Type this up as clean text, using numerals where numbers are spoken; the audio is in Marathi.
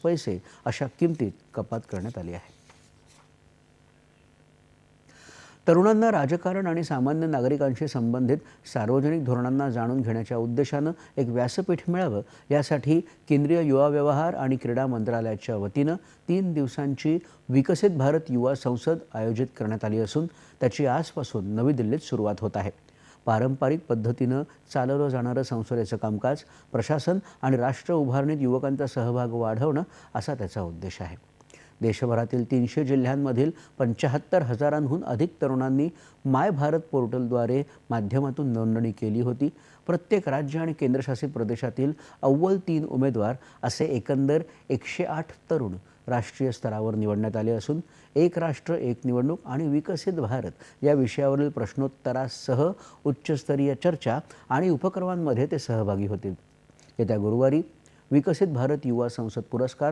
पैसे अशा किमतीत कपात करण्यात आली आहे. तरुणांना राजकारण आणि सामान्य नागरिकांशी संबंधित सार्वजनिक धोरणांना जाणून घेण्याच्या उद्देशानं एक व्यासपीठ मिळावं यासाठी केंद्रीय युवा व्यवहार आणि क्रीडा मंत्रालयाच्या वतीनं 3 दिवसांची विकसित भारत युवा संसद आयोजित करण्यात आली असून त्याची आजपासून नवी दिल्लीत सुरुवात होत आहे. पारंपरिक पद्धतीनं चालवलं जाणारं संसदेचं कामकाज प्रशासन आणि राष्ट्र उभारणीत युवकांचा सहभाग वाढवणं असा त्याचा उद्देश आहे. देशभरातील 300 जिल्ह्यांमधील 75,000हून अधिक तरुणांनी माय भारत पोर्टलद्वारे माध्यमातून नोंदणी केली होती. प्रत्येक राज्य आणि केंद्रशासित प्रदेशातील अव्वल 3 उमेदवार असे एकंदर 108 तरुण राष्ट्रीय स्तरावर निवडण्यात आले असून एक राष्ट्र एक निवडणूक आणि विकसित भारत या विषयावरील प्रश्नोत्तरासह उच्चस्तरीय चर्चा आणि उपक्रमांमध्ये ते सहभागी होतील. येत्या गुरुवारी विकसित भारत युवा संसद पुरस्कार